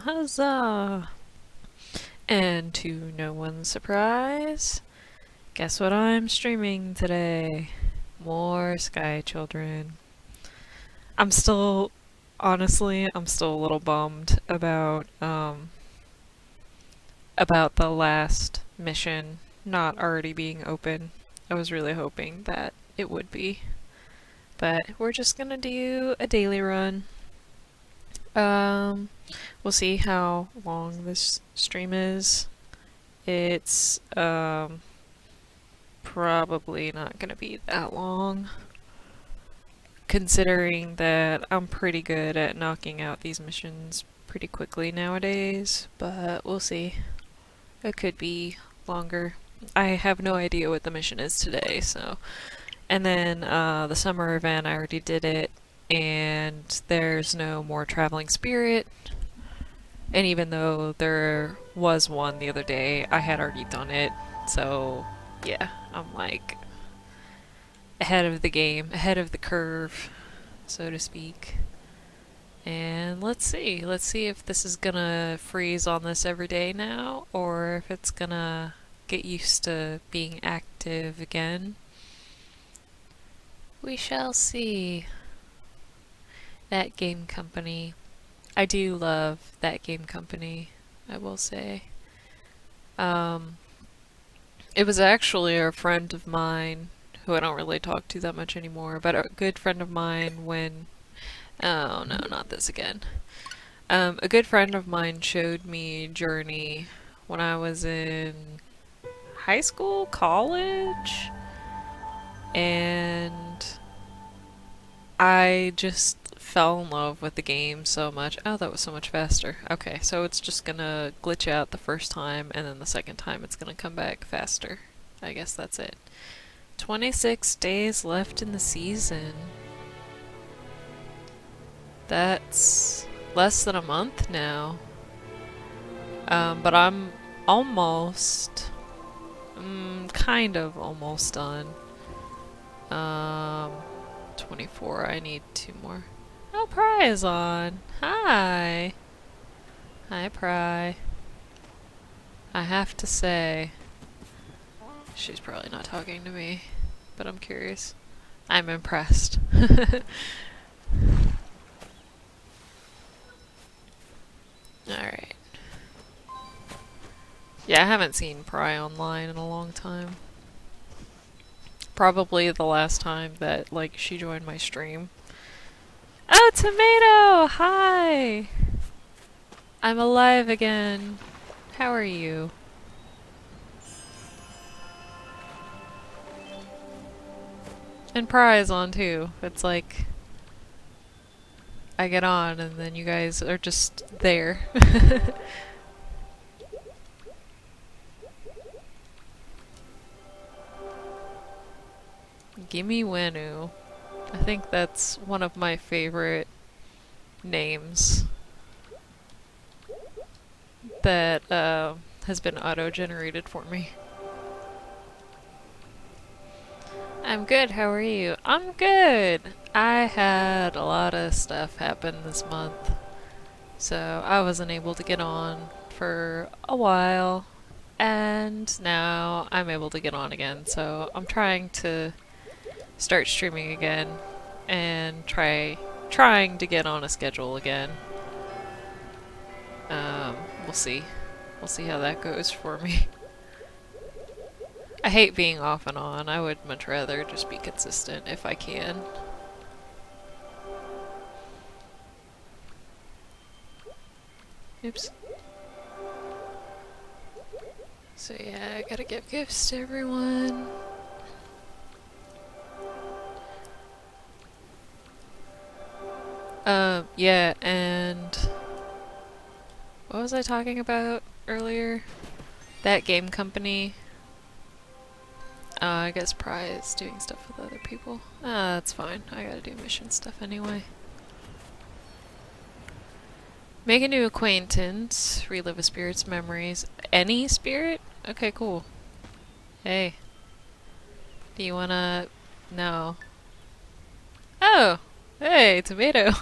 Huzzah! And to no one's surprise, guess what I'm streaming today? More Sky Children. I'm still, honestly, I'm still a little bummed about the last mission not already being open. I was really hoping that it would be. But we're just gonna do a daily run. Um, we'll see how long this stream is. It's probably not gonna be that long, considering that I'm pretty good at knocking out these missions pretty quickly nowadays, but we'll see. It could be longer. I have no idea what the mission is today, so. And then the summer event, I already did it, and there's no more traveling spirit. And even though there was one the other day, I had already done it, so yeah, I'm like ahead of the game, ahead of the curve, so to speak. And let's see if this is gonna freeze on this every day now, or if it's gonna get used to being active again. We shall see. That game company. I do love that game company, I will say. It was actually a friend of mine who I don't really talk to that much anymore, but a good friend of mine when... Oh no, not this again. A good friend of mine showed me Journey when I was in high school, college, and I just fell in love with the game so much. Oh, that was so much faster. Okay, so it's just gonna glitch out the first time, and then the second time it's gonna come back faster. I guess that's it. 26 days left in the season. That's less than a month now. But I'm almost, kind of almost done. 24, I need 2 more. Oh, Pry is on. Hi. Hi, Pry. I have to say, she's probably not talking to me, but I'm curious. I'm impressed. Alright. Yeah, I haven't seen Pry online in a long time. Probably the last time that, like, she joined my stream. Oh, Tomato! Hi! I'm alive again. How are you? And Pry is on too. It's like I get on and then you guys are just there. Gimme Wenu. I think that's one of my favorite names that has been auto-generated for me. I'm good, how are you? I'm good! I had a lot of stuff happen this month, so I wasn't able to get on for a while, and now I'm able to get on again, so I'm trying to start streaming again and trying to get on a schedule again. We'll see. We'll see how that goes for me. I hate being off and on. I would much rather just be consistent if I can. Oops. So yeah, I gotta give gifts to everyone. Yeah, and what was I talking about earlier? That game company. I guess Pry is doing stuff with other people. Ah, that's fine. I gotta do mission stuff anyway. Make a new acquaintance. Relive a spirit's memories. Any spirit? Okay, cool. Hey. Do you wanna... No. Oh! Hey, Tomato!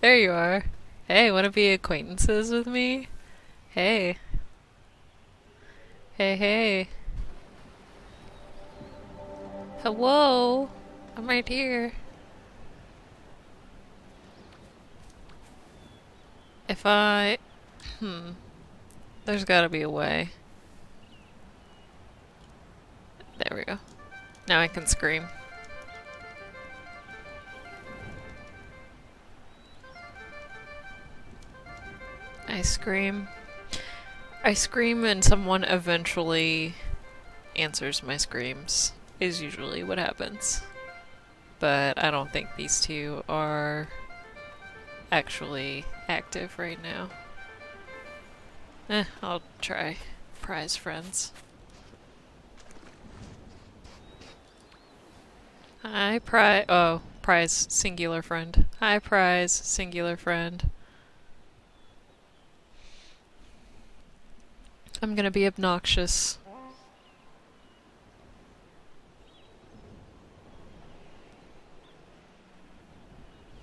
There you are. Hey, wanna be acquaintances with me? Hey. Hey, hey. Hello? I'm right here. If I... Hmm. There's gotta be a way. There we go. Now I can scream. I scream. I scream and someone eventually answers my screams, is usually what happens. But I don't think these two are actually active right now. I'll try. Prize friends. Hi, prize. Oh, prize singular friend. Hi, prize singular friend. I'm gonna be obnoxious.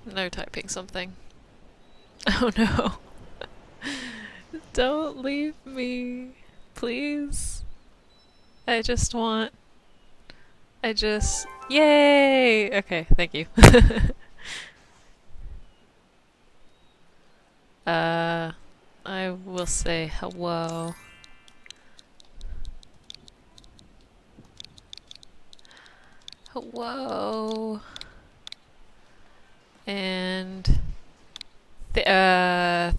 They're typing something. Oh no. Don't leave me. Please. I just want. I just. Yay! Okay, thank you. uh. I will say hello. Hello. And.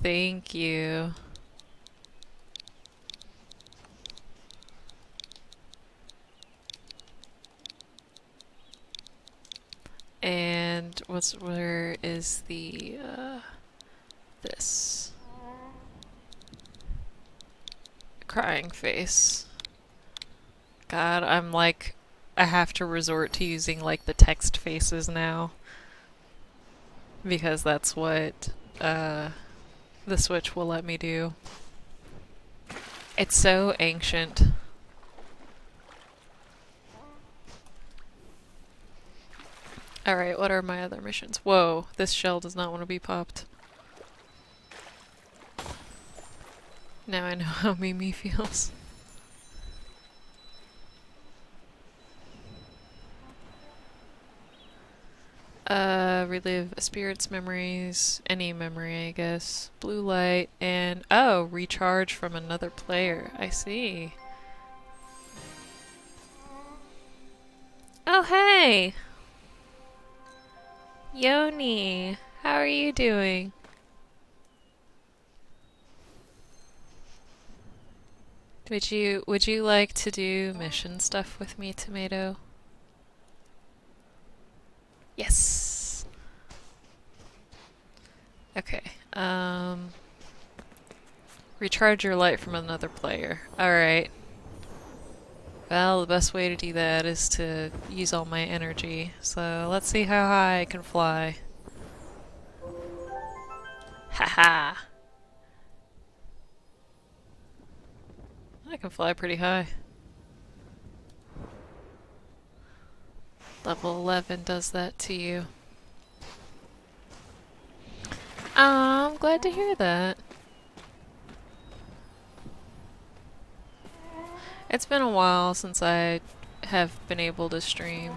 Thank you. And where is the, this? Crying face. God, I'm like, I have to resort to using like the text faces now. Because that's what, the Switch will let me do. It's so ancient. Alright, what are my other missions? Whoa, this shell does not want to be popped. Now I know how Mimi feels. Relive a spirit's memories, any memory, I guess. Blue light, and oh, recharge from another player. I see. Oh, hey! Yoni, how are you doing? Would you like to do mission stuff with me, Tomato? Yes. Okay. Recharge your light from another player. Alright. Well, the best way to do that is to use all my energy. So let's see how high I can fly. Haha! I can fly pretty high. Level 11 does that to you. I'm glad to hear that. It's been a while since I have been able to stream.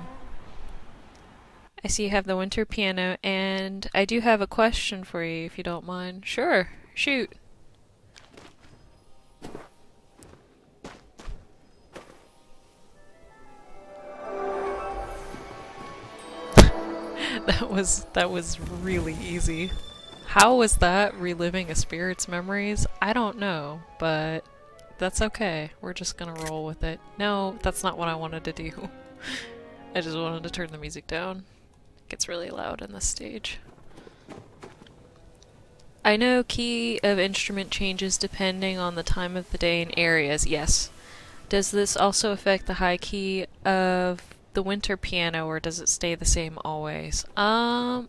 I see you have the winter piano, and I do have a question for you if you don't mind. Sure, shoot. That was really easy. How was that reliving a spirit's memories? I don't know, but that's okay. We're just gonna roll with it. No, that's not what I wanted to do. I just wanted to turn the music down. It gets really loud in this stage. I know key of instrument changes depending on the time of the day and areas. Yes. Does this also affect the high key of the winter piano, or does it stay the same always? I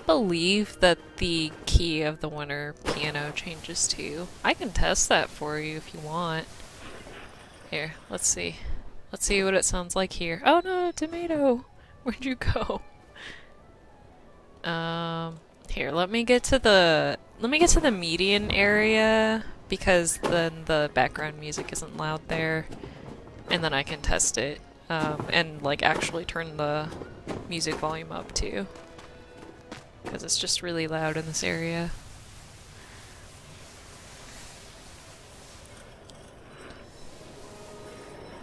believe that the key of the winter piano changes too. I can test that for you if you want. Here, let's see. Let's see what it sounds like here. Oh no, Tomato! Where'd you go? Here, let me get to the median area because then the background music isn't loud there, and then I can test it and like actually turn the music volume up too because it's just really loud in this area.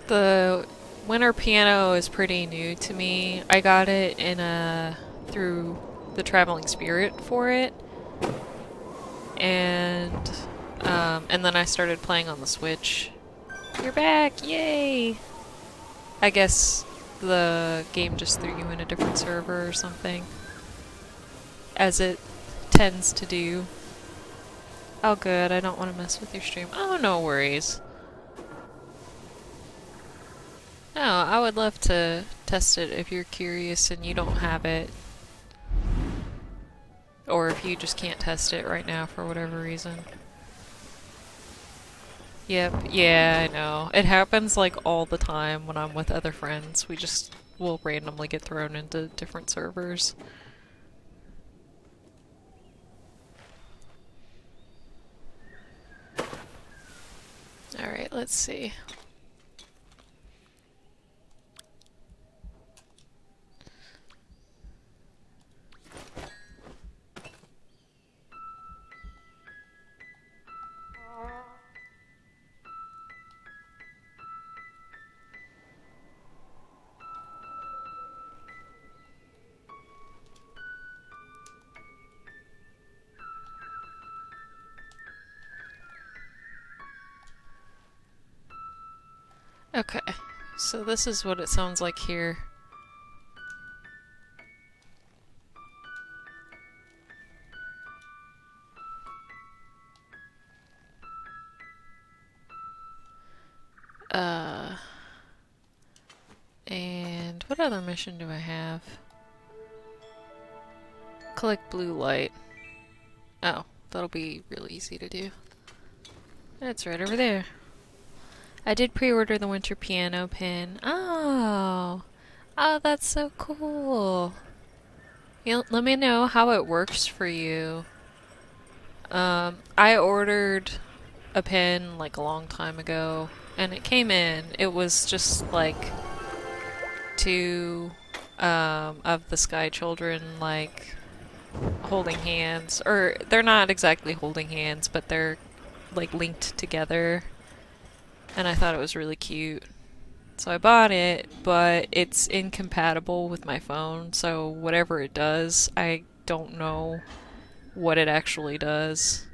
The winter piano is pretty new to me. I got it in through the Traveling Spirit for it, and and then I started playing on the Switch. You're back! Yay! I guess the game just threw you in a different server or something, as it tends to do. Oh good, I don't want to mess with your stream. Oh, no worries. No, I would love to test it if you're curious and you don't have it. Or if you just can't test it right now for whatever reason. Yep, yeah, I know. It happens like all the time when I'm with other friends. We just will randomly get thrown into different servers. Alright, let's see. Okay, so this is what it sounds like here. And what other mission do I have? Collect blue light. Oh, that'll be really easy to do. It's right over there. I did pre-order the winter piano pin. Oh! Oh, that's so cool. Let me know how it works for you. I ordered a pin like a long time ago, and it came in. It was just like two of the Sky Children like holding hands, or they're not exactly holding hands, but they're like linked together, and I thought it was really cute. So I bought it, but it's incompatible with my phone, so whatever it does, I don't know what it actually does.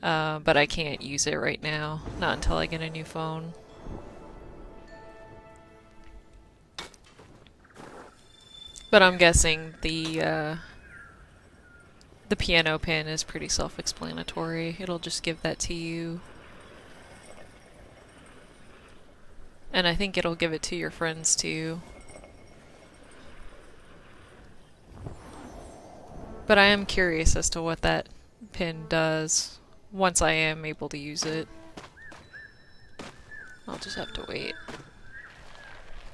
But I can't use it right now, not until I get a new phone. But I'm guessing the piano pin is pretty self-explanatory. It'll just give that to you. And I think it'll give it to your friends too. But I am curious as to what that pin does once I am able to use it. I'll just have to wait.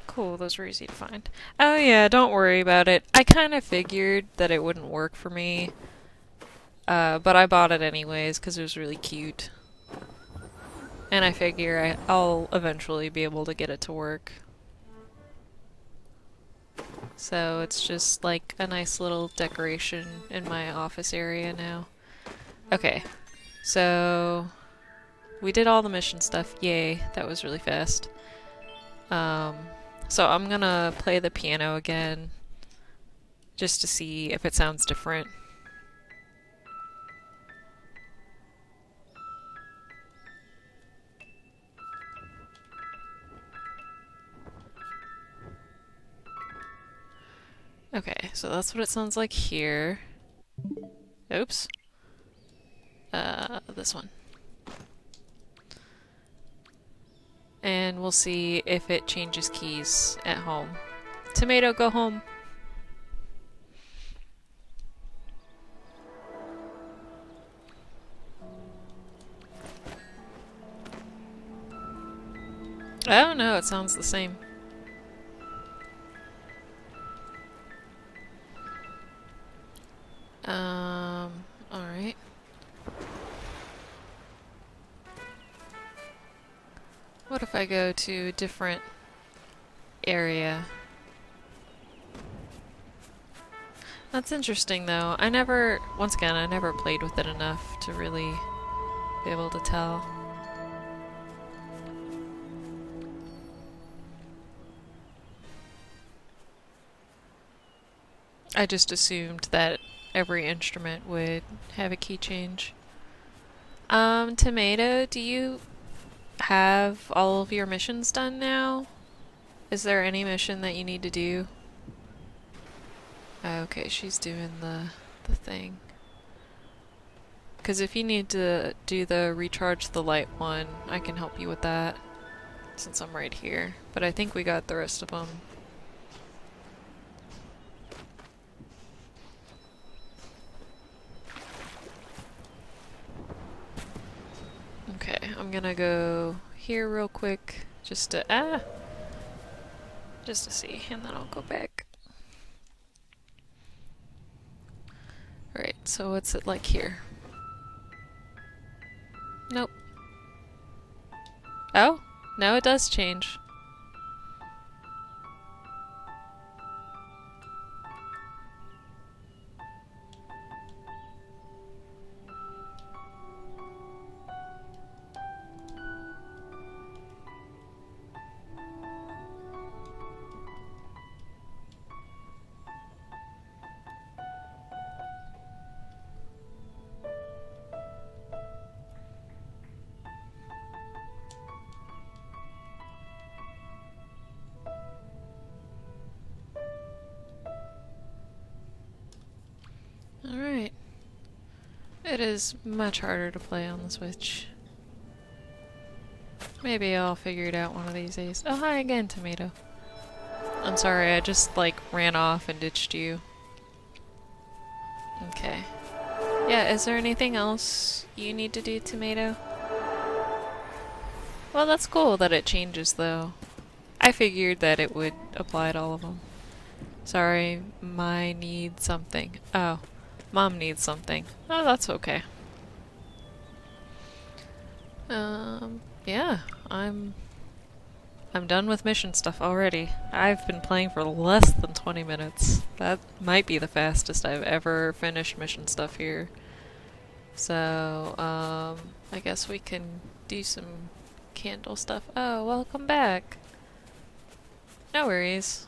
Cool, those were easy to find. Oh yeah, don't worry about it. I kind of figured that it wouldn't work for me. But I bought it anyways because it was really cute. And I figure I'll eventually be able to get it to work. So it's just like a nice little decoration in my office area now. Okay, so we did all the mission stuff. Yay, that was really fast. So I'm gonna play the piano again just to see if it sounds different. Okay, so that's what it sounds like here. Oops. This one. And we'll see if it changes keys at home. Tomato, go home. I don't know, it sounds the same. What if I go to a different area? That's interesting though. Once again, I never played with it enough to really be able to tell. I just assumed that every instrument would have a key change. Tomato, do you have all of your missions done now? Is there any mission that you need to do? Okay, she's doing the thing. Because if you need to do the recharge the light one, I can help you with that, since I'm right here. But I think we got the rest of them. Okay, I'm gonna go here real quick, just to see, and then I'll go back. Alright, so what's it like here? Nope. Oh, no, it does change. Alright. It is much harder to play on the Switch. Maybe I'll figure it out one of these days. Oh, hi again, Tomato. I'm sorry, I just, like, ran off and ditched you. Okay. Yeah, is there anything else you need to do, Tomato? Well, that's cool that it changes, though. I figured that it would apply to all of them. Sorry, my need something. Oh, Mom needs something. Oh, that's okay. Yeah, I'm done with mission stuff already. I've been playing for less than 20 minutes. That might be the fastest I've ever finished mission stuff here. So, I guess we can do some candle stuff. Oh, welcome back. No worries.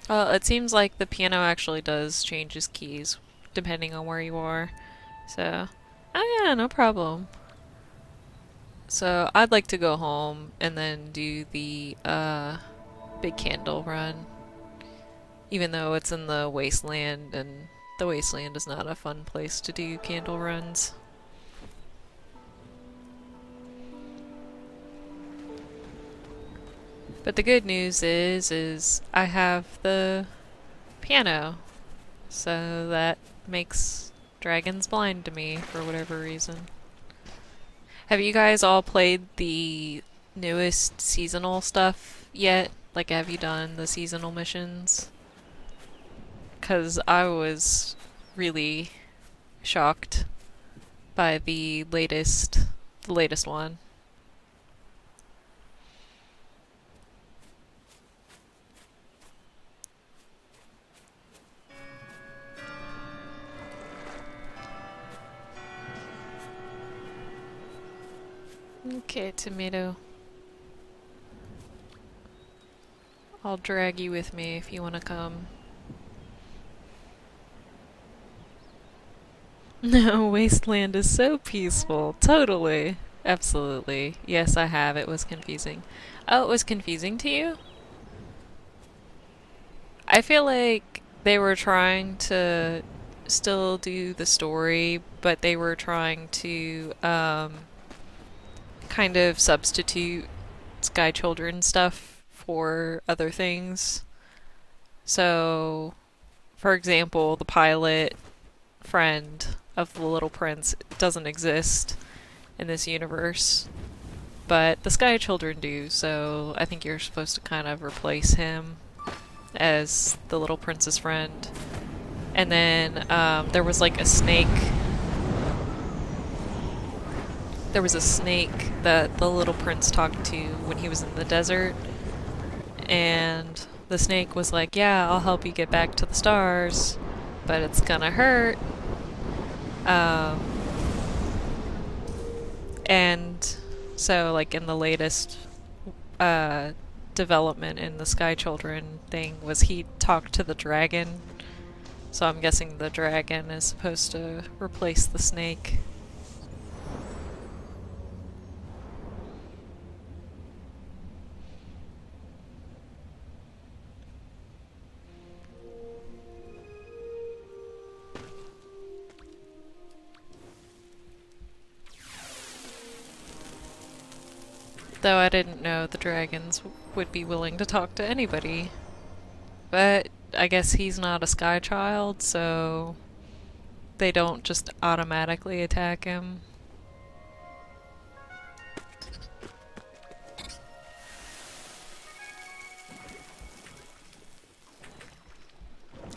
Well, it seems like the piano actually does change its keys depending on where you are. So, oh yeah, no problem. So, I'd like to go home and then do the, big candle run. Even though it's in the wasteland, and the wasteland is not a fun place to do candle runs. But the good news is I have the piano, so that makes dragons blind to me for whatever reason. Have you guys all played the newest seasonal stuff yet? Like, have you done the seasonal missions? 'Cause I was really shocked by the latest one. Okay, Tomato. I'll drag you with me if you want to come. No, Wasteland is so peaceful. Totally. Absolutely. Yes, I have. It was confusing. Oh, it was confusing to you? I feel like they were trying to still do the story, but they were trying to, kind of substitute Sky Children stuff for other things. So, for example, the pilot friend of the Little Prince doesn't exist in this universe, but the Sky Children do, so I think you're supposed to kind of replace him as the Little Prince's friend. And then there was like a snake. there was a snake that the little prince talked to when he was in the desert, and the snake was like, "Yeah, I'll help you get back to the stars, but it's gonna hurt." Um, and so, like in the latest uh, development in the Sky Children thing, was he talked to the dragon. So I'm guessing the dragon is supposed to replace the snake. Though I didn't know the dragons would be willing to talk to anybody. But I guess he's not a sky child, so they don't just automatically attack him.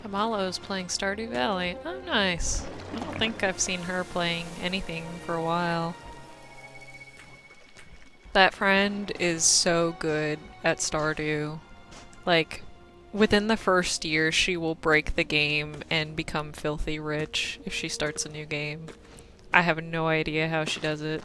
Amalo's playing Stardew Valley. Oh, nice. I don't think I've seen her playing anything for a while. That friend is so good at Stardew. Like, within the first year, she will break the game and become filthy rich if she starts a new game. I have no idea how she does it.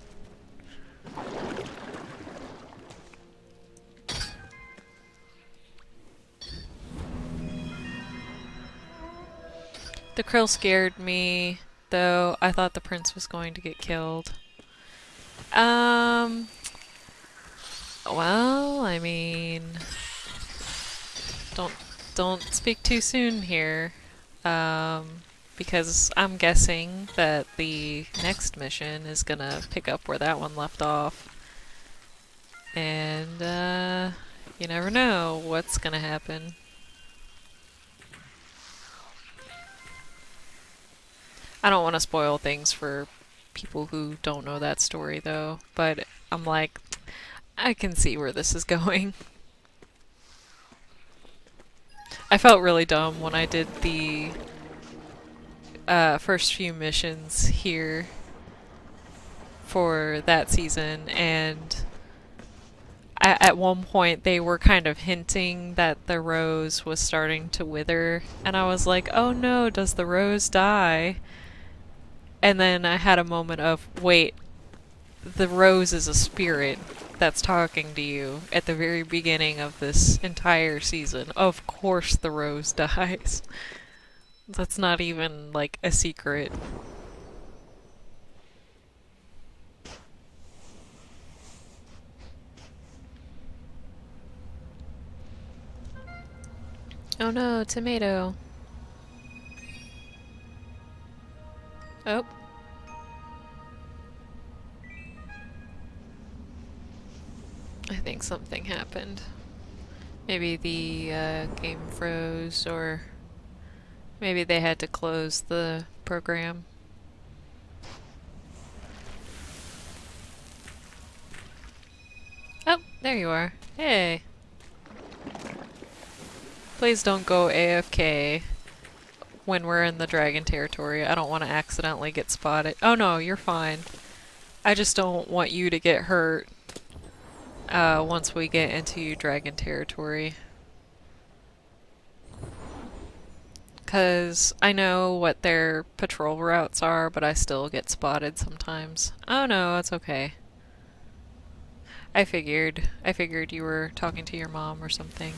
The krill scared me, though. I thought the prince was going to get killed. Well, I mean, don't don't speak too soon here, because I'm guessing that the next mission is gonna pick up where that one left off, and you never know what's gonna happen. I don't want to spoil things for people who don't know that story, though, but I'm like, I can see where this is going. I felt really dumb when I did the first few missions here for that season, and at one point they were kind of hinting that the rose was starting to wither, and I was like, oh no, does the rose die? And then I had a moment of, wait, the rose is a spirit that's talking to you at the very beginning of this entire season. Of course the rose dies. That's not even, like, a secret. Oh no, tomato. Oh. I think something happened. Maybe the game froze, or maybe they had to close the program. Oh, there you are. Hey. Please don't go AFK when we're in the dragon territory. I don't want to accidentally get spotted. Oh no, you're fine. I just don't want you to get hurt once we get into dragon territory. Because I know what their patrol routes are, but I still get spotted sometimes. Oh no, it's okay. I figured. I figured you were talking to your mom or something.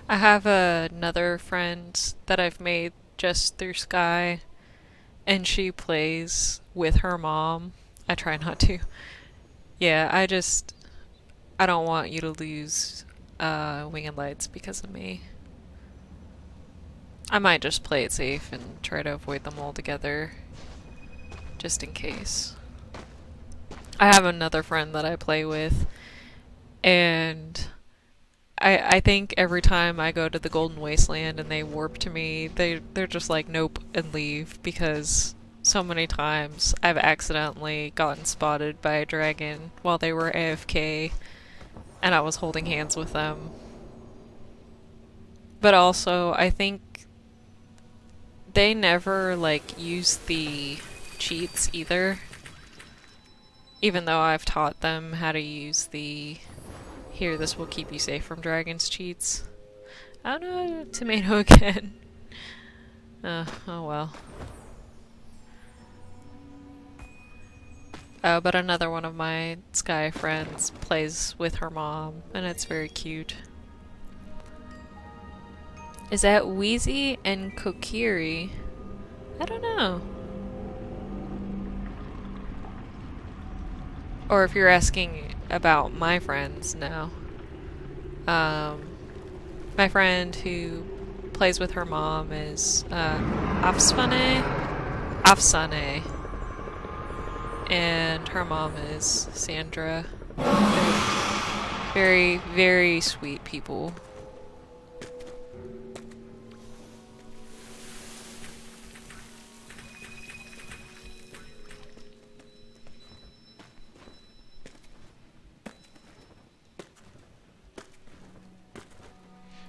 I have another friend that I've made just through Sky, and she plays with her mom. I try not to. Yeah, I don't want you to lose Winged Lights because of me. I might just play it safe and try to avoid them altogether, just in case. I have another friend that I play with, and I think every time I go to the Golden Wasteland and they warp to me, they're just like, nope, and leave, because so many times I've accidentally gotten spotted by a dragon while they were AFK and I was holding hands with them. But also, I think they never, like, use the cheats either. Even though I've taught them how to use the "here, this will keep you safe from dragons" cheats. Oh no, tomato again. Oh well. Oh, but another one of my Sky friends plays with her mom, and it's very cute. Is that Wheezy and Kokiri? I don't know. Or if you're asking about my friends, no. My friend who plays with her mom is Afsane, and her mom is Sandra. Very, very sweet people.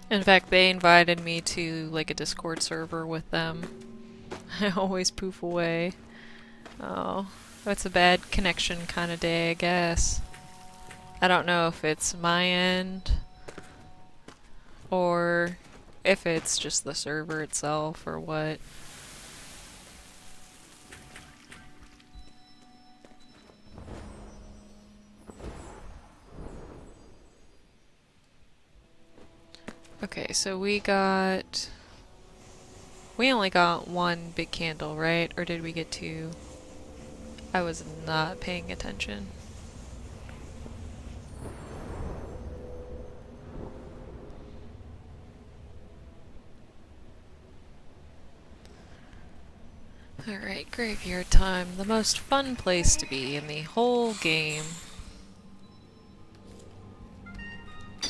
In fact, they invited me to like a Discord server with them. I always poof away. Oh, that's a bad connection kind of day, I guess. I don't know if it's my end or if it's just the server itself or what. Okay, so we only got one big candle, right? Or did we get two? I was not paying attention. Alright, graveyard time. The most fun place to be in the whole game.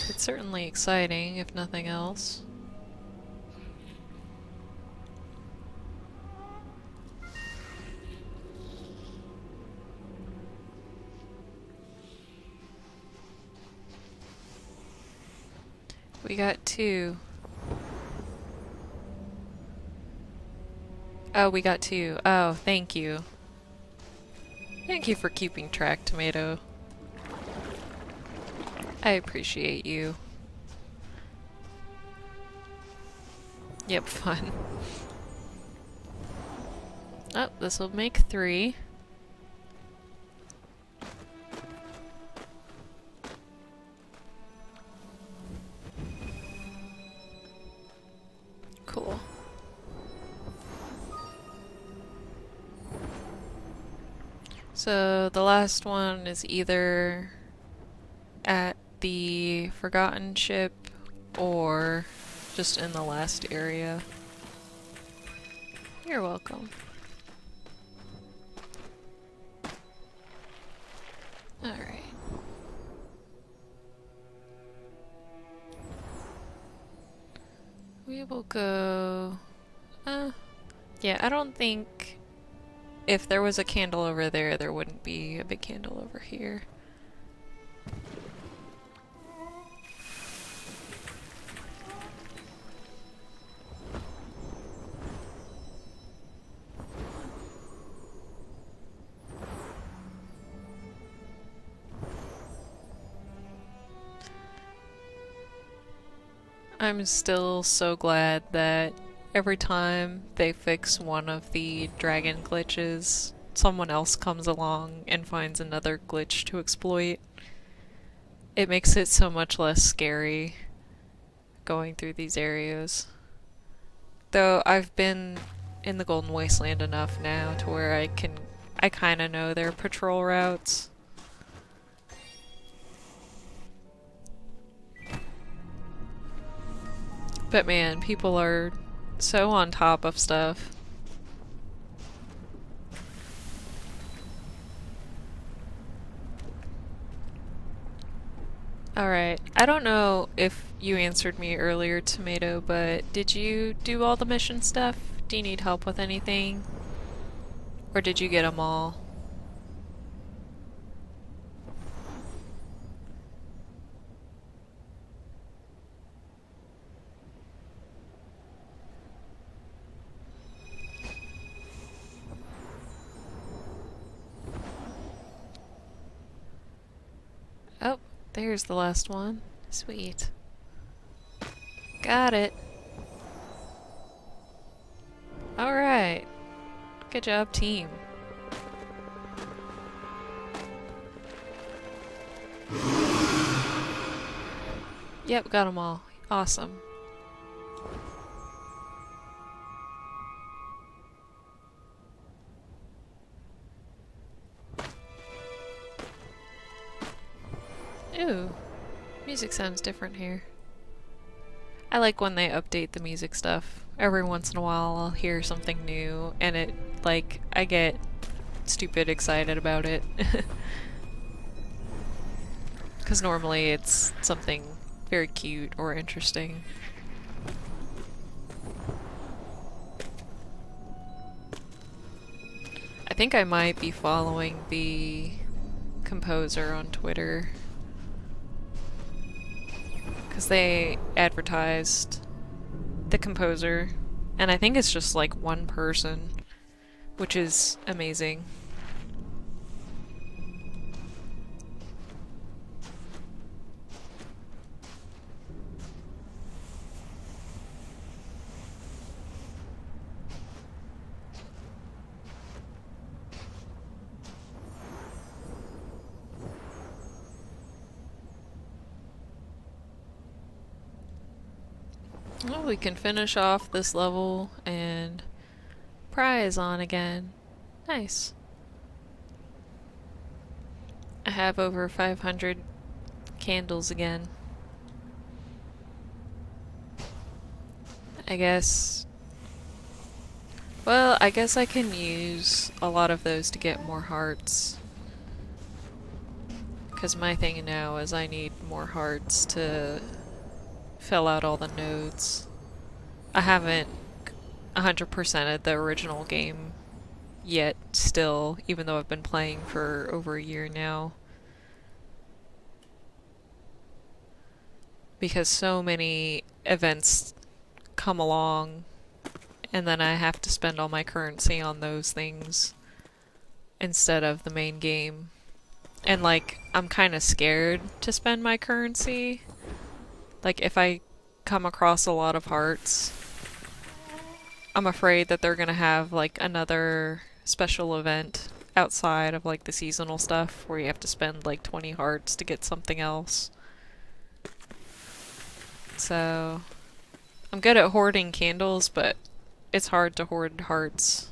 It's certainly exciting, if nothing else. We got two. Oh, we got two. Oh, thank you. Thank you for keeping track, Tomato. I appreciate you. Yep, fun. Oh, this will make three. Cool. So the last one is either at the Forgotten Ship or just in the last area. You're welcome. Alright. We will go... yeah, I don't think if there was a candle over there, there wouldn't be a big candle over here. I'm still so glad that every time they fix one of the dragon glitches, someone else comes along and finds another glitch to exploit. It makes it so much less scary going through these areas. Though I've been in the Golden Wasteland enough now to where I kind of know their patrol routes. But man, people are so on top of stuff. Alright, I don't know if you answered me earlier, Tomato, but did you do all the mission stuff? Do you need help with anything? Or did you get them all? Oh, there's the last one. Sweet. Got it. Alright. Good job, team. Yep, got them all. Awesome. Ooh, music sounds different here. I like when they update the music stuff. Every once in a while I'll hear something new and I get stupid excited about it. Because normally it's something very cute or interesting. I think I might be following the composer on Twitter. Because they advertised the composer, and I think it's just like one person, which is amazing. Well, we can finish off this level and prize on again. Nice. I have over 500 candles again. I guess... Well, I guess I can use a lot of those to get more hearts. Because my thing now is I need more hearts to fill out all the nodes. I haven't 100%ed the original game yet still, even though I've been playing for over a year now. Because so many events come along and then I have to spend all my currency on those things instead of the main game. And like, I'm kind of scared to spend my currency. Like, if I come across a lot of hearts, I'm afraid that they're gonna have like another special event outside of like the seasonal stuff where you have to spend like 20 hearts to get something else. So, I'm good at hoarding candles, but it's hard to hoard hearts.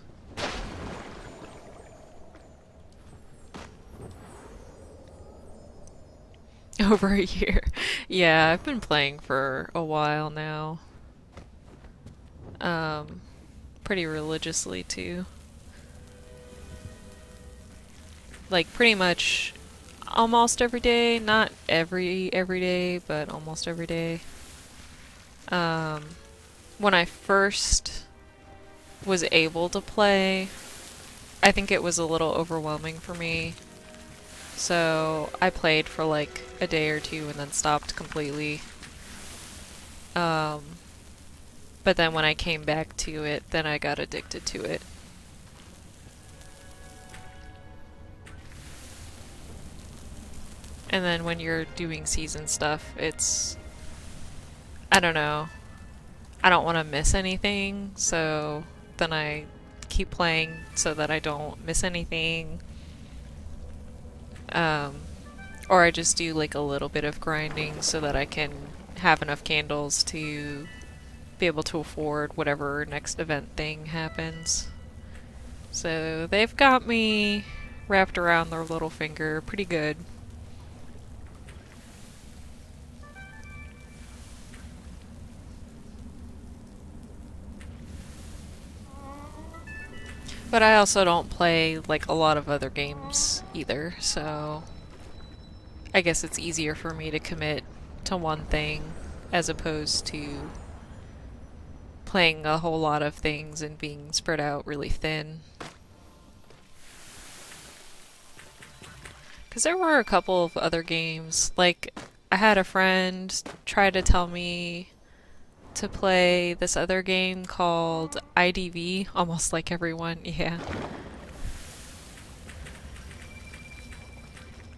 Over a year. Yeah, I've been playing for a while now. Pretty religiously too. Like pretty much almost every day, not every day, but almost every day. When I first was able to play, I think it was a little overwhelming for me. So I played for like a day or two and then stopped completely. But then when I came back to it, then I got addicted to it. And then when you're doing season stuff, it's... I don't know. I don't want to miss anything, so then I keep playing so that I don't miss anything. Or I just do like a little bit of grinding so that I can have enough candles to be able to afford whatever next event thing happens. So they've got me wrapped around their little finger pretty good. But I also don't play like a lot of other games either, so I guess it's easier for me to commit to one thing as opposed to playing a whole lot of things and being spread out really thin. Because there were a couple of other games. Like, I had a friend try to tell me to play this other game called IDV, almost like everyone, yeah.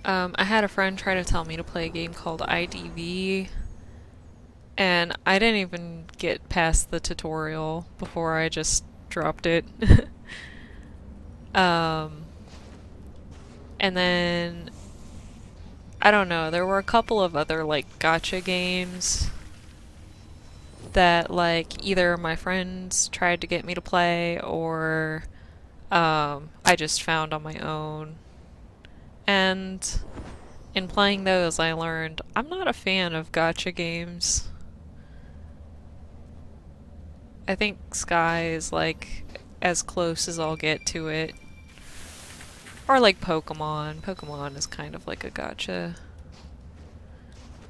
I had a friend try to tell me to play a game called IDV, and I didn't even get past the tutorial before I just dropped it. um, and then, I don't know, there were a couple of other, like, gotcha games that, like, either my friends tried to get me to play or I just found on my own. And in playing those, I learned I'm not a fan of gotcha games. I think Sky is like as close as I'll get to it. Or like Pokemon. Pokemon is kind of like a gotcha.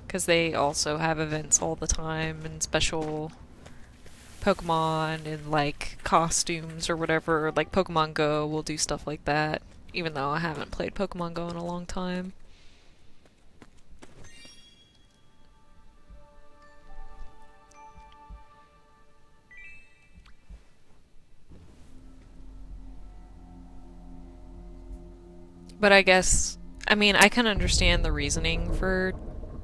Because they also have events all the time and special Pokemon and like costumes or whatever. Like Pokemon Go will do stuff like that. Even though I haven't played Pokemon Go in a long time. But I guess, I mean, I can understand the reasoning for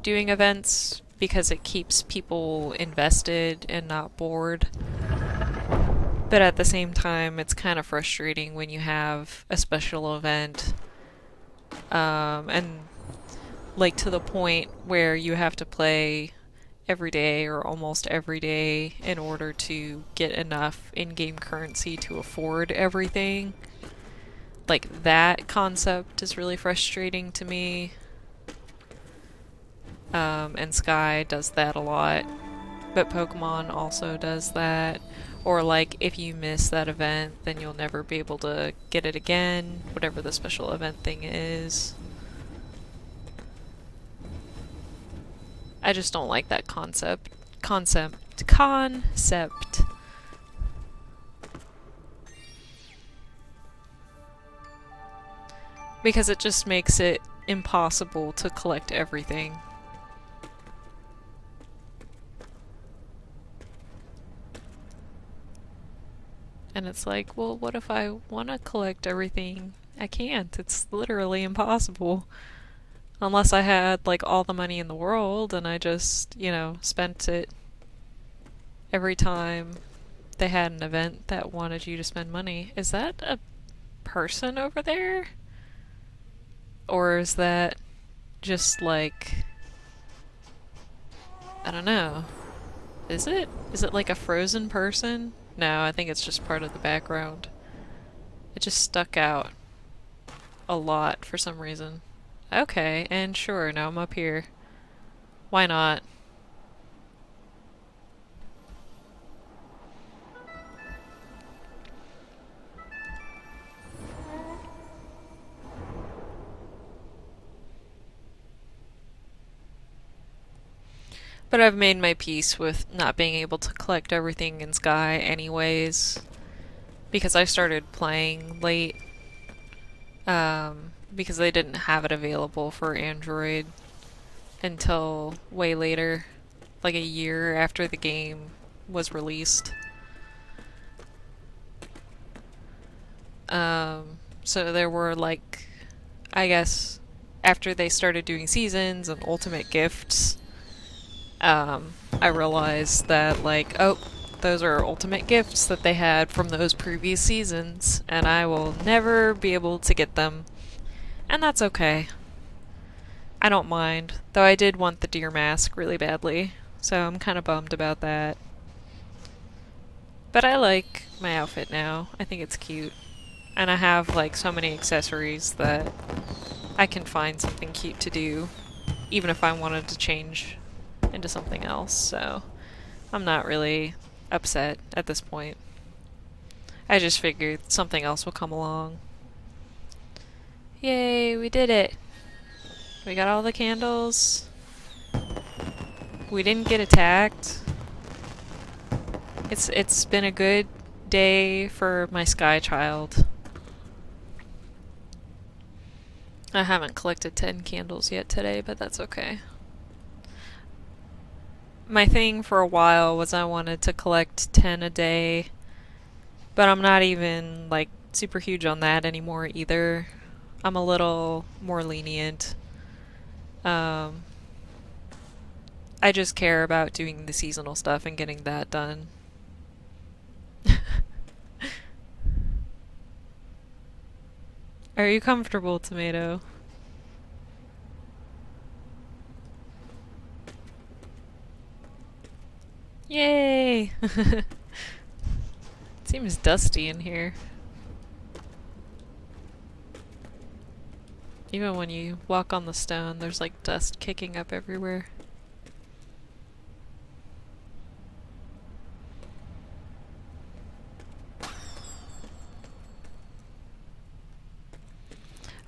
doing events because it keeps people invested and not bored. But at the same time, it's kind of frustrating when you have a special event and like to the point where you have to play every day or almost every day in order to get enough in-game currency to afford everything. Like that concept is really frustrating to me. And Sky does that a lot. But Pokemon also does that. Or like if you miss that event, then you'll never be able to get it again, whatever the special event thing is. I just don't like that concept. Concept. Because it just makes it impossible to collect everything. And it's like, well, what if I want to collect everything? I can't. It's literally impossible. Unless I had, like, all the money in the world and I just, spent it every time they had an event that wanted you to spend money. Is that a person over there? Or is that just like, I don't know. Is it? Is it like a frozen person? No, I think it's just part of the background. It just stuck out a lot for some reason. Okay, and sure, now I'm up here. Why not? But I've made my peace with not being able to collect everything in Sky anyways. Because I started playing late. Because they didn't have it available for Android until way later. Like a year after the game was released. So there were like, I guess, after they started doing seasons and ultimate gifts, I realized that like, oh, those are ultimate gifts that they had from those previous seasons, and I will never be able to get them. And that's okay. I don't mind, though I did want the deer mask really badly, so I'm kind of bummed about that. But I like my outfit now. I think it's cute. And I have like so many accessories that I can find something cute to do, even if I wanted to change into something else, so I'm not really upset at this point. I just figured something else will come along. Yay, we did it! We got all the candles. We didn't get attacked. It's been a good day for my Sky Child. I haven't collected 10 candles yet today, but that's okay. My thing for a while was I wanted to collect 10 a day, but I'm not even like super huge on that anymore either. I'm a little more lenient. Um, I just care about doing the seasonal stuff and getting that done. Are you comfortable, Tomato? Yay! Seems dusty in here. Even when you walk on the stone, there's like dust kicking up everywhere.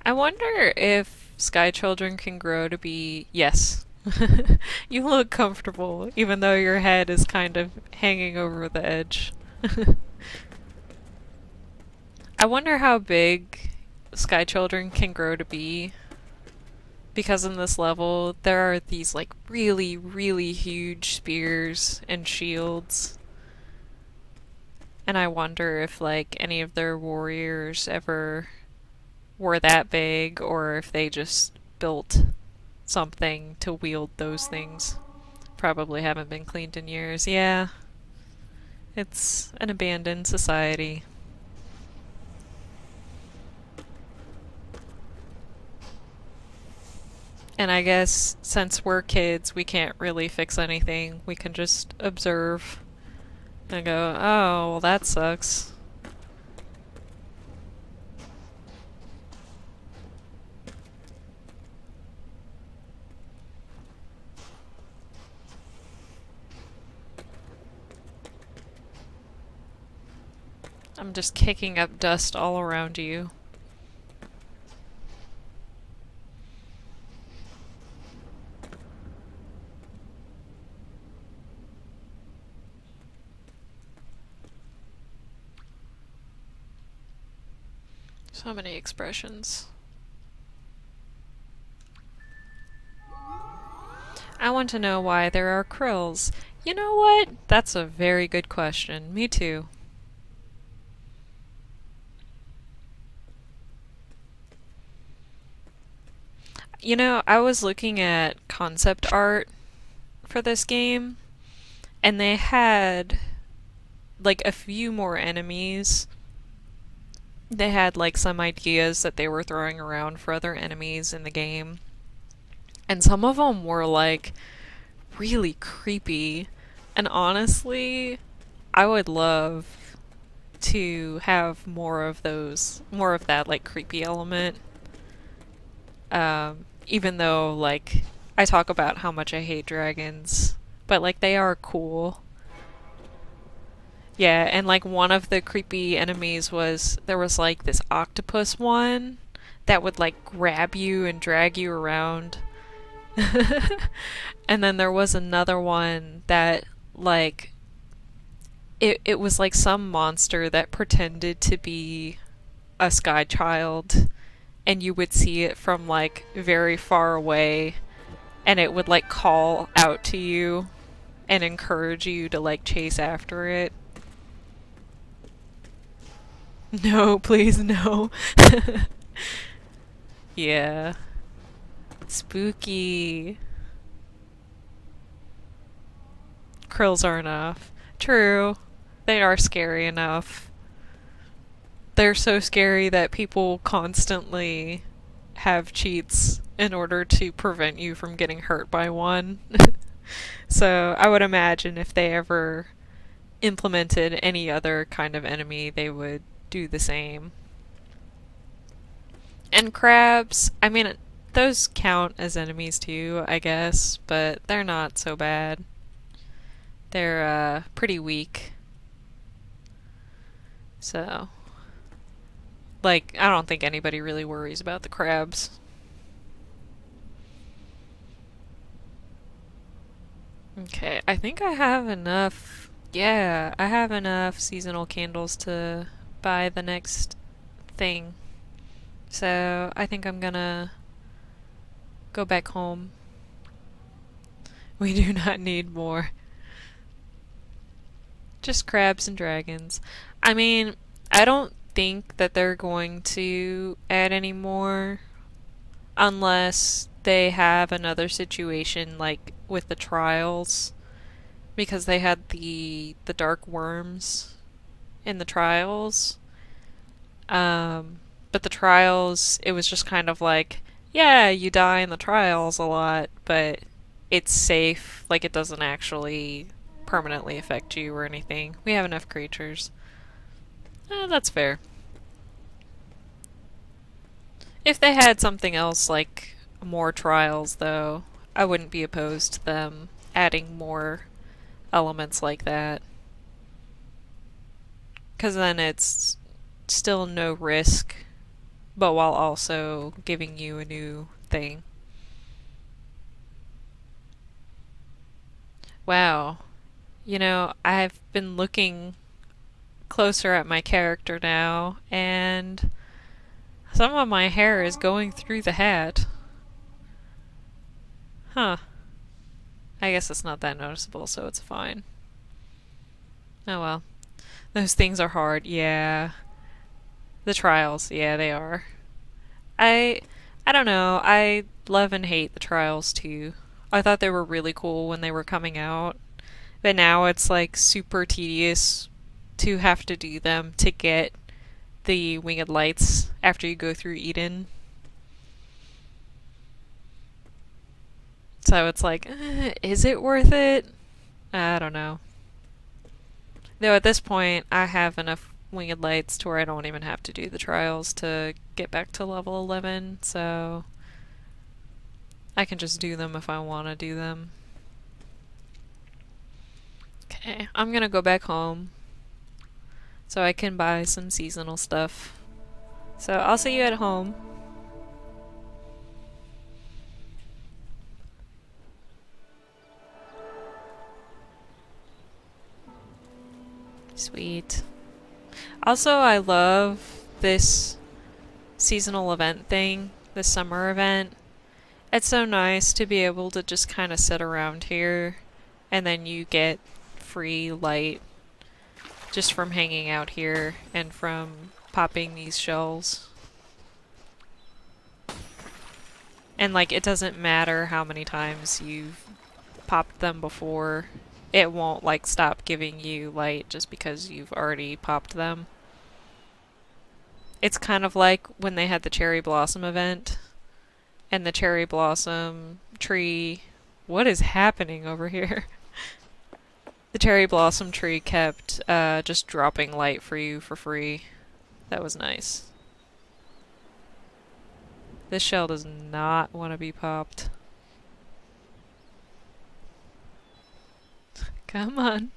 I wonder if sky children can grow to be. Yes. You look comfortable, even though your head is kind of hanging over the edge. I wonder how big sky children can grow to be. Because in this level, there are these like really, really huge spears and shields. And I wonder if like any of their warriors ever were that big or if they just built something to wield those things. Probably haven't been cleaned in years. Yeah, it's an abandoned society. And I guess since we're kids, we can't really fix anything. We can just observe and go, oh, well, that sucks. I'm just kicking up dust all around you. So many expressions. I want to know why there are krills. You know what? That's a very good question. Me too. You know, I was looking at concept art for this game, and they had like a few more enemies. They had like some ideas that they were throwing around for other enemies in the game. And some of them were like really creepy. And honestly, I would love to have more of those, more of that like creepy element. Even though like I talk about how much I hate dragons, but like they are cool. Yeah, and like one of the creepy enemies was there was like this octopus one that would like grab you and drag you around. And then there was another one that like it was like some monster that pretended to be a sky child and you would see it from like very far away and it would like call out to you and encourage you to like chase after it. No, please no. Yeah. Spooky. Krills are enough. True. They are scary enough. They're so scary that people constantly have cheats in order to prevent you from getting hurt by one. So I would imagine if they ever implemented any other kind of enemy, they would do the same. And crabs, I mean, those count as enemies too, I guess, but they're not so bad. They're pretty weak. So, like, I don't think anybody really worries about the crabs. Okay, I think I have enough. Yeah, I have enough seasonal candles to buy the next thing. So I think I'm gonna go back home. We do not need more. Just crabs and dragons. I mean, I don't think that they're going to add any more unless they have another situation like with the trials because they had the dark worms in the trials. But the trials, it was just kind of like, yeah, you die in the trials a lot, but it's safe. Like, it doesn't actually permanently affect you or anything. We have enough creatures. That's fair. If they had something else, like more trials, though, I wouldn't be opposed to them adding more elements like that. Because then it's still no risk, but while also giving you a new thing. Wow. You know, I've been looking closer at my character now, and some of my hair is going through the hat. Huh. I guess it's not that noticeable, so it's fine. Oh well. Those things are hard. Yeah. The trials. Yeah, they are. I I don't know. I love and hate the trials too. I thought they were really cool when they were coming out, but now it's like super tedious to have to do them to get the winged lights after you go through Eden. So it's like, is it worth it? I don't know. Though at this point, I have enough winged lights to where I don't even have to do the trials to get back to level 11, so I can just do them if I want to do them. Okay, I'm gonna go back home so I can buy some seasonal stuff. So I'll see you at home. Sweet. Also, I love this seasonal event thing, this summer event. It's so nice to be able to just kind of sit around here and then you get free light just from hanging out here and from popping these shells. And like, it doesn't matter how many times you've popped them before, it won't like stop giving you light just because you've already popped them. It's kind of like when they had the cherry blossom event and the cherry blossom tree. What is happening over here? The cherry blossom tree kept just dropping light for you for free. That was nice. This shell does not want to be popped. Come on.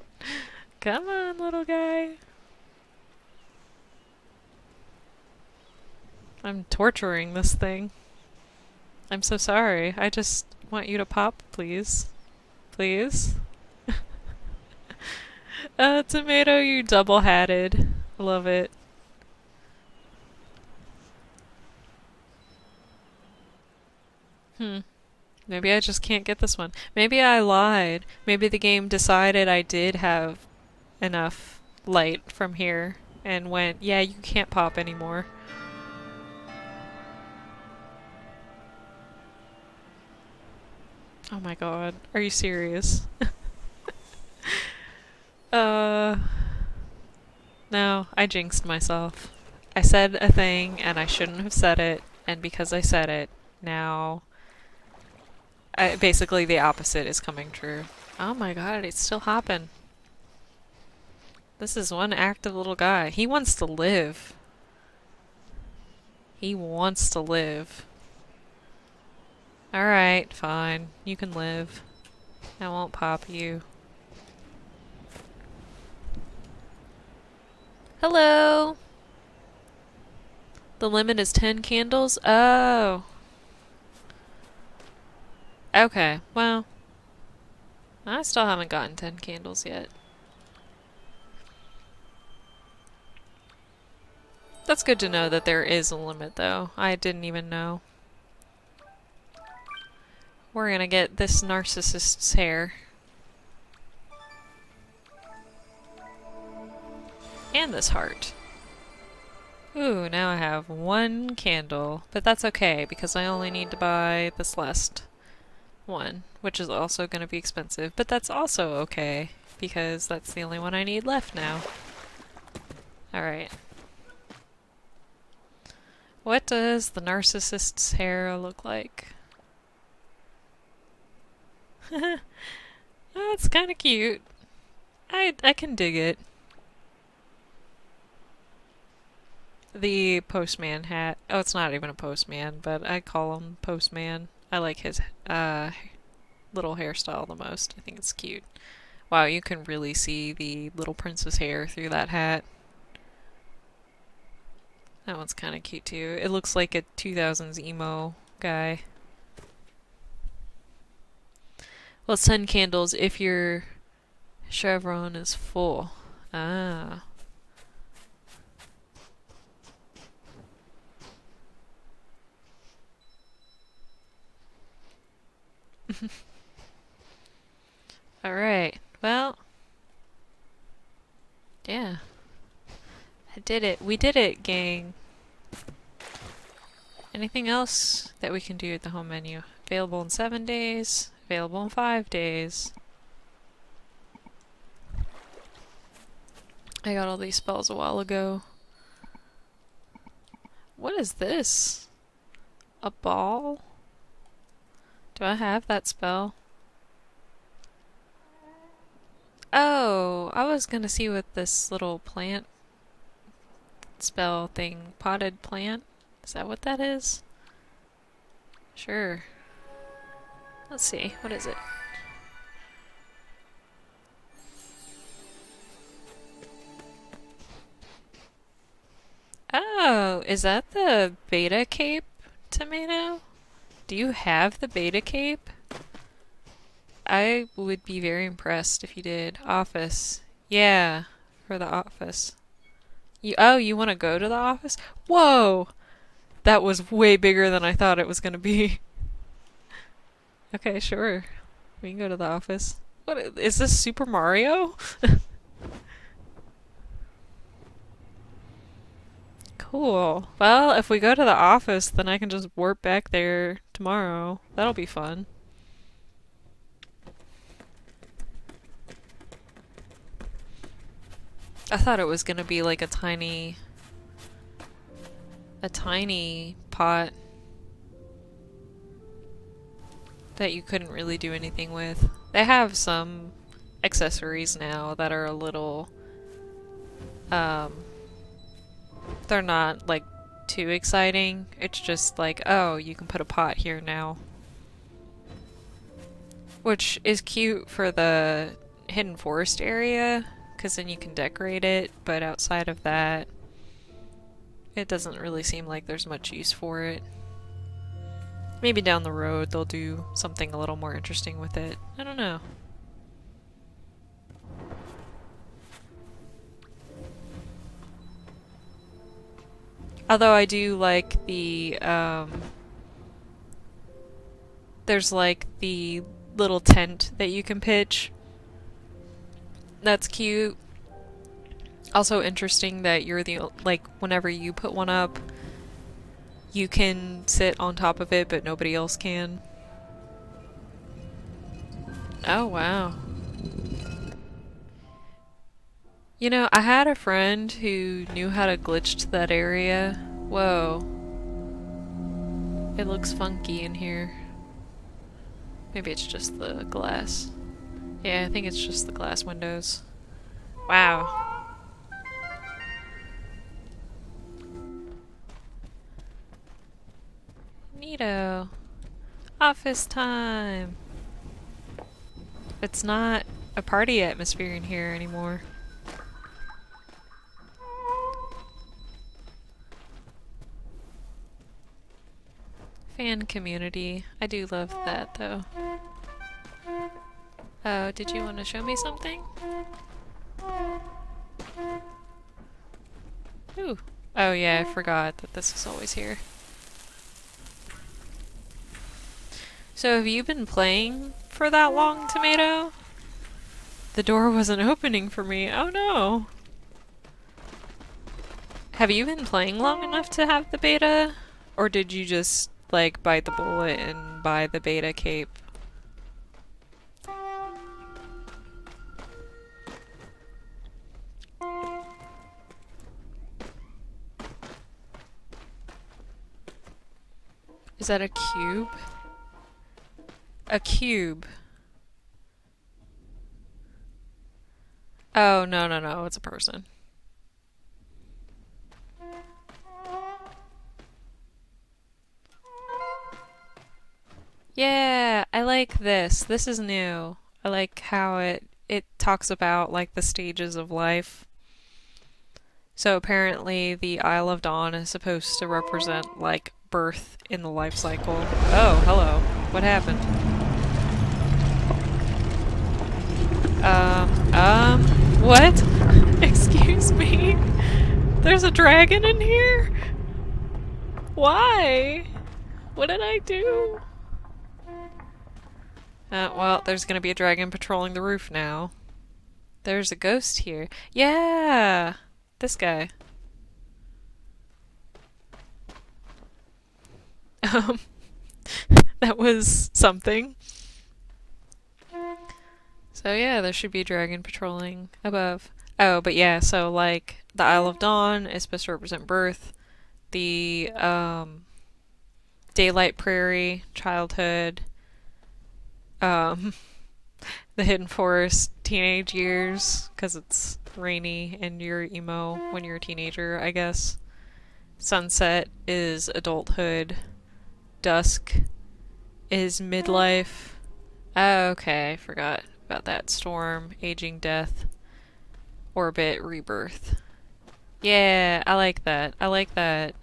Come on, little guy. I'm torturing this thing. I'm so sorry. I just want you to pop, please. Please? Tomato, you double-hatted. Love it. Maybe I just can't get this one. Maybe I lied. Maybe the game decided I did have enough light from here and went, yeah, you can't pop anymore. Oh my god. Are you serious? uh... No, I jinxed myself. I said a thing and I shouldn't have said it, and because I said it, now basically the opposite is coming true. Oh my god, it's still hopping. This is one active little guy. He wants to live. He wants to live. Alright, fine. You can live. I won't pop you. Hello! The limit is 10 candles? Oh. Okay, well. I still haven't gotten 10 candles yet. That's good to know that there is a limit, though. I didn't even know. We're gonna get this narcissist's hair. And this heart. Ooh, now I have one candle. But that's okay, because I only need to buy this last one, which is also going to be expensive. But that's also okay, because that's the only one I need left now. Alright. What does the narcissist's hair look like? That's kind of cute. I can dig it. The postman hat. Oh, it's not even a postman, but I call him postman. I like his little hairstyle the most. I think it's cute. Wow, you can really see the little prince's hair through that hat. That one's kind of cute too. It looks like a 2000s emo guy. Well, sun candles if your chevron is full. Ah. Alright, well. Yeah. I did it. We did it, gang. Anything else that we can do at the home menu? Available in 7 days. Available in 5 days. I got all these spells a while ago. What is this? A ball? Do I have that spell? Oh, I was gonna see what this little plant spell thing, potted plant. Is that what that is? Sure. Let's see, what is it? Oh, is that the beta cape tomato? Do you have the beta cape? I would be very impressed if you did. Office. Yeah, for the office. You want to go to the office? Whoa! That was way bigger than I thought it was going to be. Okay, sure. We can go to the office. What is this, Super Mario? Cool. Well, if we go to the office, then I can just warp back there tomorrow. That'll be fun. I thought it was gonna be like a tiny pot that you couldn't really do anything with. They have some accessories now that are a little, they're not like too exciting. It's just like, oh, you can put a pot here now. Which is cute for the hidden forest area, because then you can decorate it, but outside of that, it doesn't really seem like there's much use for it. Maybe down the road they'll do something a little more interesting with it. I don't know. Although I do like the, there's like the little tent that you can pitch. That's cute. Also interesting that you're the, like, whenever you put one up, you can sit on top of it, but nobody else can. Oh, wow. You know, I had a friend who knew how to glitch to that area. Whoa. It looks funky in here. Maybe it's just the glass. Yeah, I think it's just the glass windows. Wow. Neato. Office time. It's not a party atmosphere in here anymore. Fan community. I do love that though. Oh, did you want to show me something? Ooh, Oh yeah, I forgot that this is always here. So have you been playing for that long, Tomato? The door wasn't opening for me. Oh no. Have you been playing long enough to have the beta? Or did you just, like, bite the bullet and buy the beta cape? Is that a cube? A cube. Oh, no, no, no, it's a person. Yeah, I like this. This is new. I like how it talks about like the stages of life. So apparently the Isle of Dawn is supposed to represent like birth in the life cycle. Oh, hello. What happened? What? Excuse me? There's a dragon in here? Why? What did I do? Well, there's gonna be a dragon patrolling the roof now. There's a ghost here. Yeah! This guy. Um, that was something. So yeah, there should be a dragon patrolling above. Oh, but yeah, so like the Isle of Dawn is supposed to represent birth. The Daylight Prairie, childhood. Um, the Hidden Forest, teenage years, because it's rainy and you're emo when you're a teenager, I guess. Sunset is adulthood. Dusk is midlife. Oh, okay, I forgot about that. Storm, aging, death, orbit, rebirth. Yeah, I like that. I like that.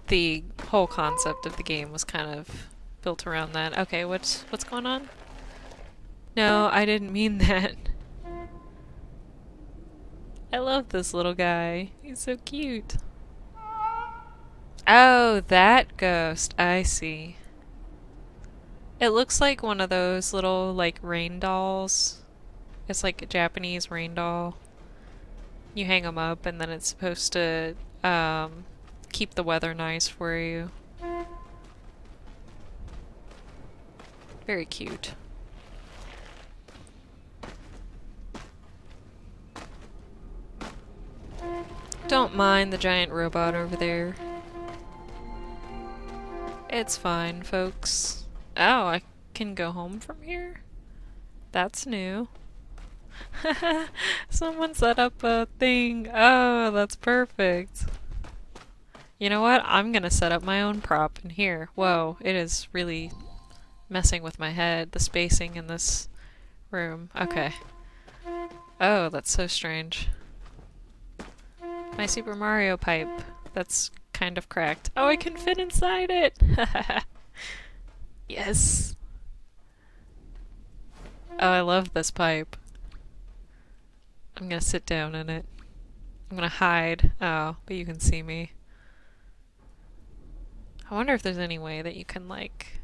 The whole concept of the game was kind of built around that. Okay, what's going on? No, I didn't mean that. I love this little guy. He's so cute. Oh, that ghost. I see. It looks like one of those little, like, rain dolls. It's like a Japanese rain doll. You hang them up, and then it's supposed to keep the weather nice for you. Very cute. Don't mind the giant robot over there. It's fine, folks. Oh, I can go home from here? That's new. Someone set up a thing. Oh, that's perfect. You know what? I'm gonna set up my own prop in here. Whoa, it is really messing with my head, the spacing in this room. Okay. Oh, that's so strange. My Super Mario pipe. That's kind of cracked. Oh, I can fit inside it! Yes! Oh, I love this pipe. I'm gonna sit down in it. I'm gonna hide. Oh, but you can see me. I wonder if there's any way that you can, like...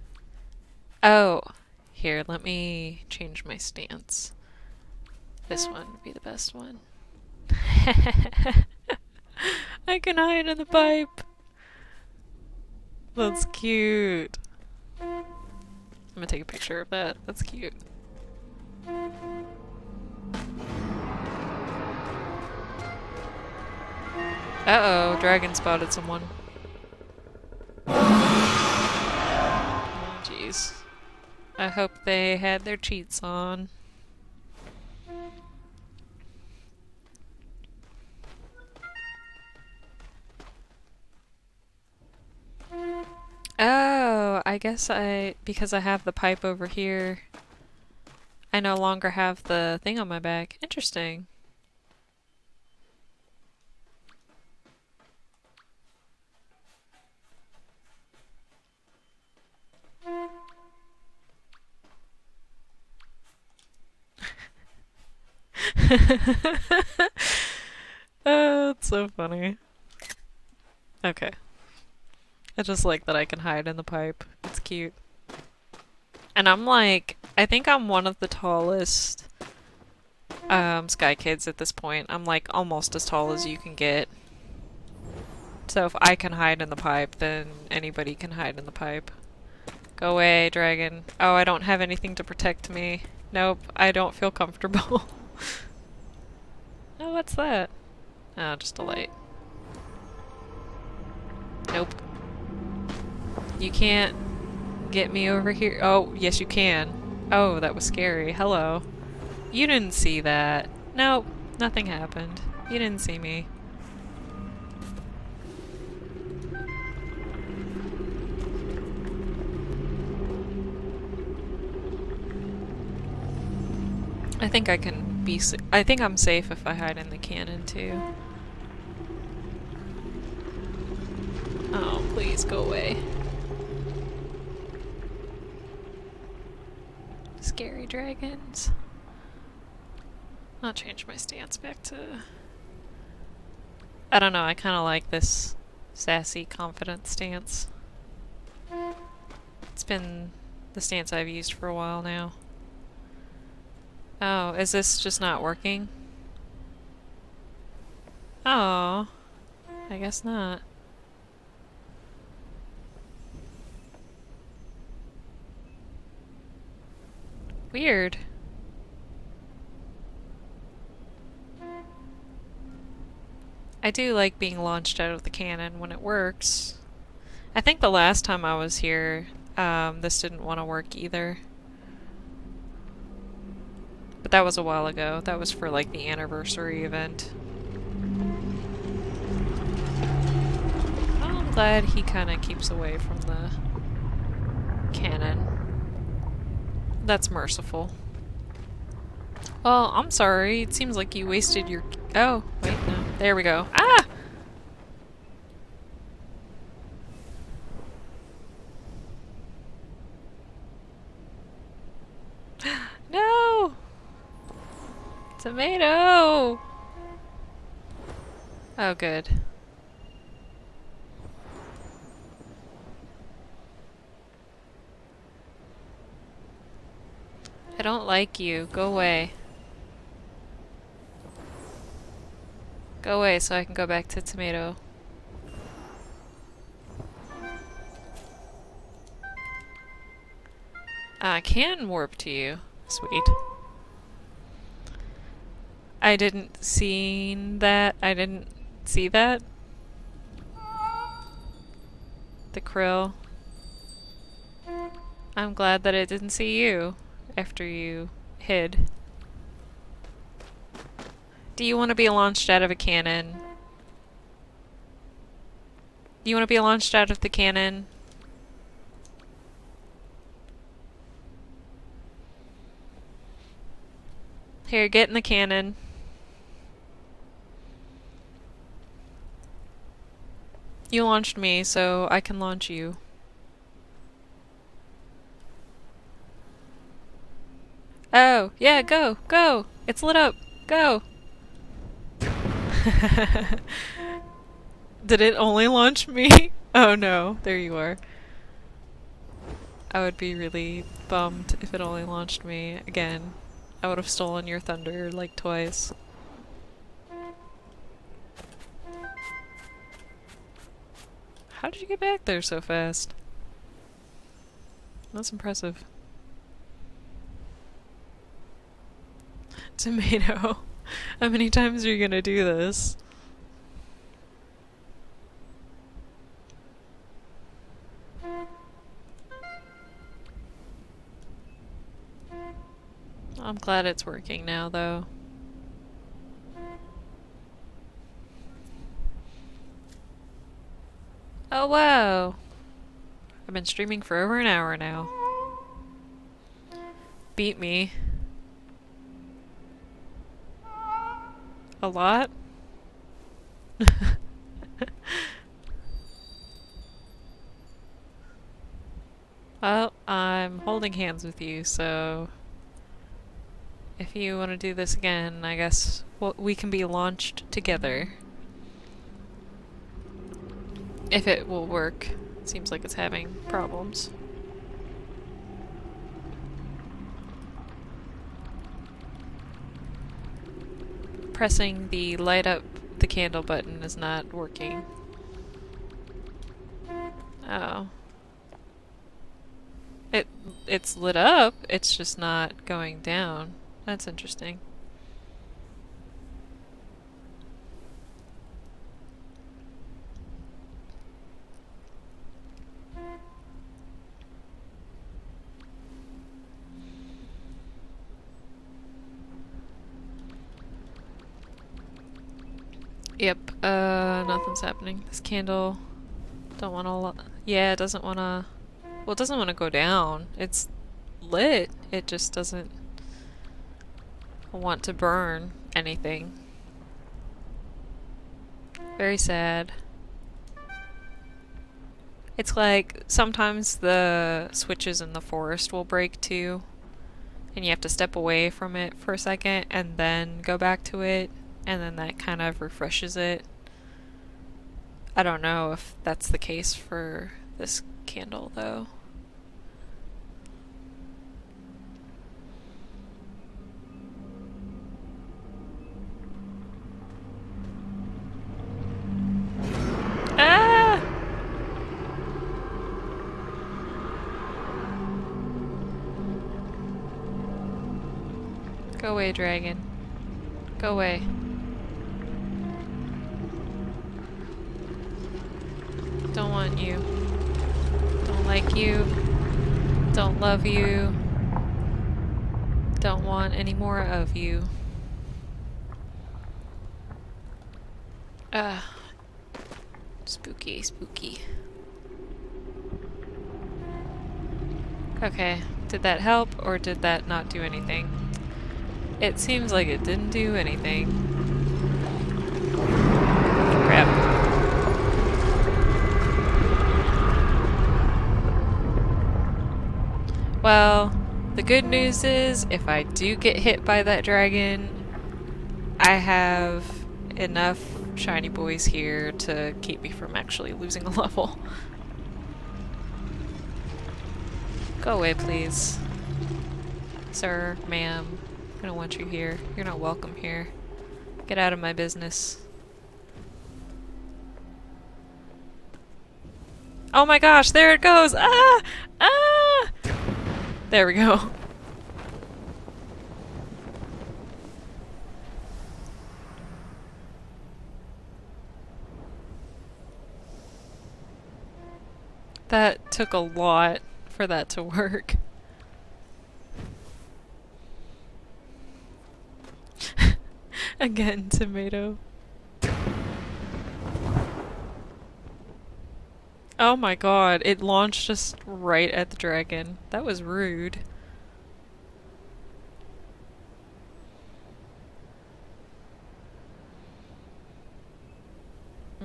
Oh! Here, let me change my stance. This one would be the best one. I can hide in the pipe! That's cute. I'm gonna take a picture of that. That's cute. Uh-oh, dragon spotted someone. Oh, jeez. I hope they had their cheats on. Oh, I guess because I have the pipe over here, I no longer have the thing on my back. Interesting. That's so funny. Okay. I just like that I can hide in the pipe. It's cute. And I'm like, I think I'm one of the tallest Sky Kids at this point. I'm like almost as tall as you can get. So if I can hide in the pipe, then anybody can hide in the pipe. Go away, dragon. Oh, I don't have anything to protect me. Nope, I don't feel comfortable. Oh, what's that? Oh, just a light. Nope. You can't get me over here. Oh, yes you can. Oh, that was scary. Hello. You didn't see that. Nope, nothing happened. You didn't see me. I think I can be I think I'm safe if I hide in the cannon too. Oh, please go away. Scary dragons. I'll change my stance back to... I don't know, I kind of like this sassy, confident stance. It's been the stance I've used for a while now. Oh, is this just not working? Oh, I guess not. Weird. I do like being launched out of the cannon when it works. I think the last time I was here, this didn't want to work either. But that was a while ago. That was for like the anniversary event. Well, I'm glad he kind of keeps away from the cannon. That's merciful. Well, I'm sorry. It seems like you wasted your... Oh, wait, no. There we go. Ah! No! Tomato! Oh, good. I don't like you. Go away. Go away so I can go back to tomato. I can warp to you. Sweet. I didn't see that. I didn't see that. The krill. I'm glad that it didn't see you after you hid. Do you want to be launched out of a cannon? Do you want to be launched out of the cannon? Here, get in the cannon. You launched me, so I can launch you. Oh, yeah, go, go! It's lit up, go! Did it only launch me? Oh no, there you are. I would be really bummed if it only launched me again. I would have stolen your thunder like twice. How did you get back there so fast? That's impressive. Tomato. How many times are you gonna do this? I'm glad it's working now, though. Oh, wow! I've been streaming for over an hour now. Beat me. A lot? Well, I'm holding hands with you, so... if you want to do this again, I guess we can be launched together. If it will work. Seems like it's having problems. Pressing the light up the candle button is not working. Oh. It's lit up, it's just not going down. That's interesting. Yep, nothing's happening. This candle don't wanna yeah, it doesn't wanna well, it doesn't wanna go down. It's lit. It just doesn't want to burn anything. Very sad. It's like sometimes the switches in the forest will break too, and you have to step away from it for a second and then go back to it, and then that kind of refreshes it. I don't know if that's the case for this candle though. Ah! Go away, dragon. Go away. Don't want you. Don't like you. Don't love you. Don't want any more of you. Spooky, spooky. Okay, did that help or did that not do anything? It seems like it didn't do anything. Crap. Well, the good news is if I do get hit by that dragon, I have enough shiny boys here to keep me from actually losing a level. Go away, please. Sir, ma'am. I don't want you here. You're not welcome here. Get out of my business. Oh my gosh, there it goes! Ah! Ah! There we go. That took a lot for that to work. Again, tomato. Oh my god, it launched us right at the dragon. That was rude.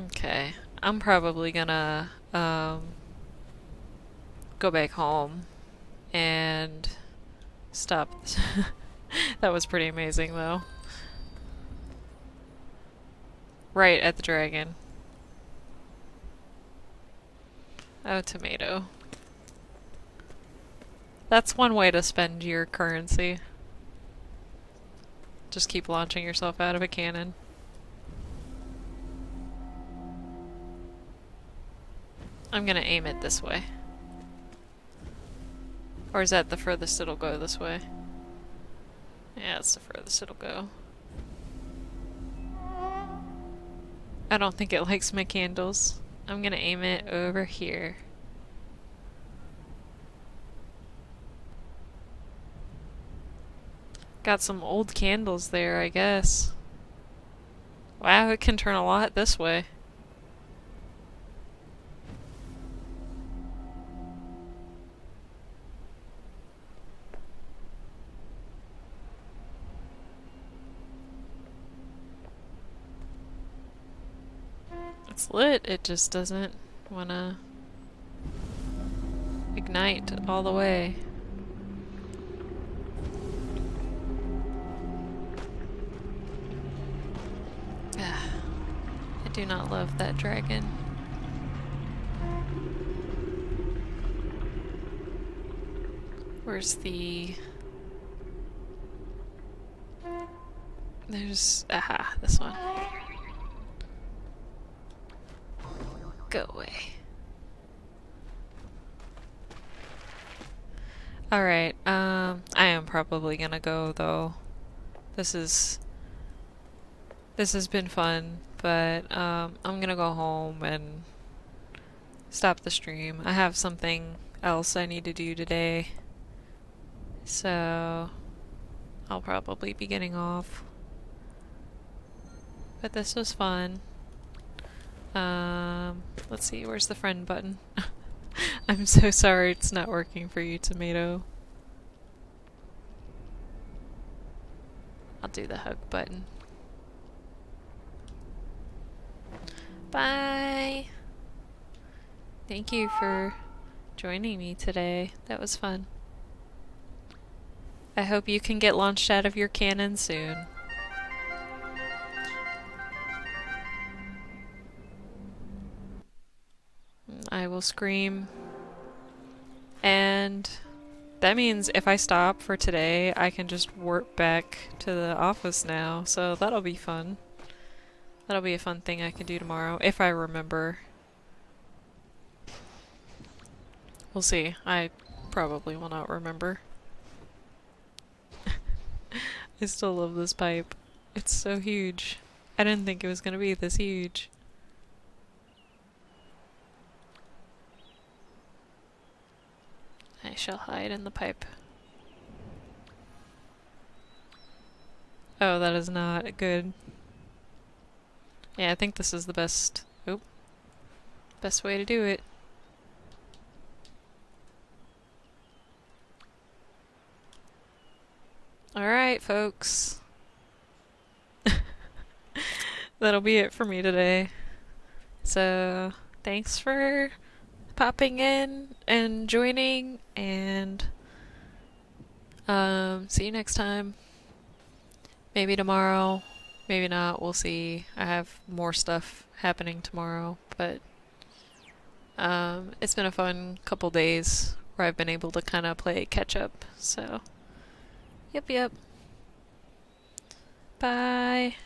Okay, I'm probably gonna go back home and stop. That was pretty amazing though. Right at the dragon. Oh, tomato. That's one way to spend your currency. Just keep launching yourself out of a cannon. I'm gonna aim it this way. Or is that the furthest it'll go this way? Yeah, it's the furthest it'll go. I don't think it likes my candles. I'm gonna aim it over here. Got some old candles there, I guess. Wow, it can turn a lot this way. It's lit, it just doesn't wanna ignite all the way. I do not love that dragon. Where's the... There's... Aha, this one. Go away. Alright, I am probably gonna go, though. This has been fun, but, I'm gonna go home and stop the stream. I have something else I need to do today, so I'll probably be getting off. But this was fun. Let's see, where's the friend button? I'm so sorry it's not working for you, Tomato. I'll do the hug button. Bye! Thank you for joining me today. That was fun. I hope you can get launched out of your cannon soon. I will scream. And that means if I stop for today, I can just warp back to the office now, so that'll be fun. That'll be a fun thing I can do tomorrow, if I remember. We'll see. I probably will not remember. I still love this pipe. It's so huge. I didn't think it was gonna be this huge. I shall hide in the pipe. Oh, that is not good. Yeah, I think this is the best... Oop. Best way to do it. Alright, folks. That'll be it for me today. So, thanks for popping in and joining, and see you next time. Maybe tomorrow, maybe not, we'll see. I have more stuff happening tomorrow, but it's been a fun couple days where I've been able to kind of play catch up, so yep. Bye.